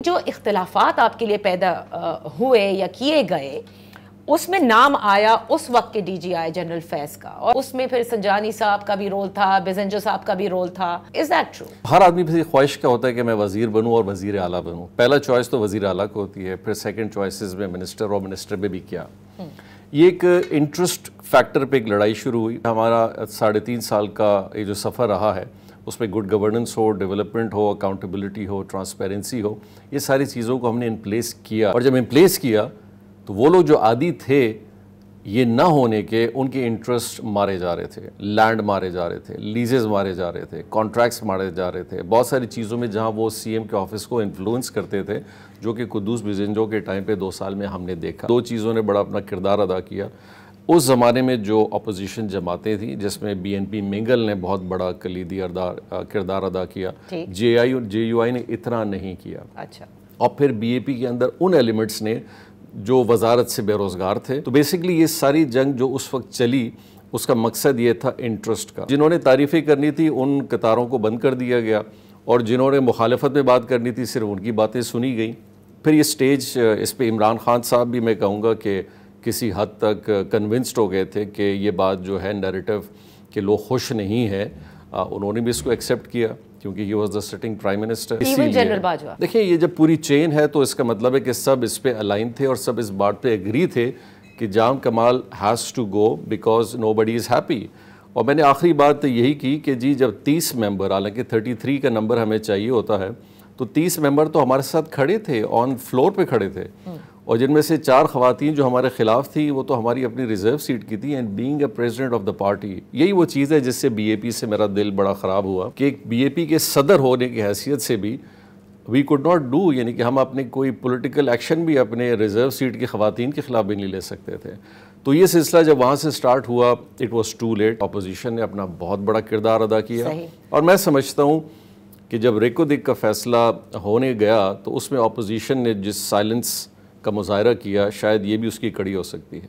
جو اختلافات آپ کے لیے پیدا ہوئے یا کیے گئے اس میں نام آیا اس وقت کے ڈی جی آئی جنرل فیض کا، اور اس میں پھر سنجانی صاحب کا بھی رول تھا، بیزنجر صاحب کا بھی رول تھا. Is that true? ہر آدمی کی خواہش کیا ہوتا ہے کہ میں وزیر بنوں اور وزیر اعلیٰ بنوں. پہلا چوائس تو وزیر اعلیٰ کو ہوتی ہے، پھر سیکنڈ چوائسز میں منسٹر اور منسٹر میں بھی کیا. یہ ایک انٹرسٹ فیکٹر پہ ایک لڑائی شروع ہوئی. ہمارا 3.5 سال کا یہ جو سفر رہا ہے اس میں گڈ گورننس ہو، ڈیولپمنٹ ہو، اکاؤنٹیبلٹی ہو، ٹرانسپیرنسی ہو، یہ ساری چیزوں کو ہم نے ان پلیس کیا. اور جب ان پلیس کیا تو وہ لوگ جو عادی تھے یہ نہ ہونے کے، ان کے انٹرسٹ مارے جا رہے تھے، لینڈ مارے جا رہے تھے، لیزز مارے جا رہے تھے، کانٹریکٹس مارے جا رہے تھے، بہت ساری چیزوں میں جہاں وہ سی ایم کے آفس کو انفلوئنس کرتے تھے، جو کہ قدوس بیزنجو کے ٹائم پہ 2 سال میں ہم نے دیکھا. 2 چیزوں نے بڑا اپنا کردار ادا کیا. اس زمانے میں جو اپوزیشن جماعتیں تھیں جس میں بی این پی منگل نے بہت بڑا کلیدی کردار ادا کیا، جے آئی اور جے یو آئی نے اتنا نہیں کیا. اچھا. اور پھر بی اے پی کے اندر ان ایلیمنٹس نے جو وزارت سے بے روزگار تھے. تو بیسیکلی یہ ساری جنگ جو اس وقت چلی اس کا مقصد یہ تھا انٹرسٹ کا. جنہوں نے تعریفیں کرنی تھی ان قطاروں کو بند کر دیا گیا، اور جنہوں نے مخالفت میں بات کرنی تھی صرف ان کی باتیں سنی گئیں. پھر یہ سٹیج اس پہ عمران خان صاحب بھی میں کہوں گا کہ کسی حد تک کنونسڈ ہو گئے تھے کہ یہ بات جو ہے نیریٹو کہ لوگ خوش نہیں ہے. انہوں نے بھی اس کو ایکسیپٹ کیا کیونکہ he was the sitting prime minister. دیکھیں یہ جب پوری چین ہے تو اس کا مطلب ہے کہ سب اس پہ الائن تھے اور سب اس بات پہ ایگری تھے کہ Jam Kamal has to go because nobody is happy. اور میں نے آخری بات یہی کی کہ جی جب 30 ممبر، حالانکہ 33 کا نمبر ہمیں چاہیے ہوتا ہے، تو 30 ممبر تو ہمارے ساتھ کھڑے تھے، آن فلور پہ کھڑے تھے، اور جن میں سے 4 خواتین جو ہمارے خلاف تھیں وہ تو ہماری اپنی ریزرو سیٹ کی تھی. And being a president of the party, یہی وہ چیز ہے جس سے بی اے پی سے میرا دل بڑا خراب ہوا کہ ایک بی اے پی کے صدر ہونے کی حیثیت سے بھی وی کوڈ ناٹ ڈو، یعنی کہ ہم اپنے کوئی پولیٹیکل ایکشن بھی اپنے ریزرو سیٹ کی خواتین کے خلاف بھی نہیں لے سکتے تھے. تو یہ سلسلہ جب وہاں سے سٹارٹ ہوا it was too late. Opposition نے اپنا بہت بڑا کردار ادا کیا. اور میں سمجھتا ہوں کہ جب ریکو دک کا فیصلہ ہونے گیا تو اس میں اپوزیشن نے جس سائلنس کا مظاہرہ کیا شاید یہ بھی اس کی کڑی ہو سکتی ہے.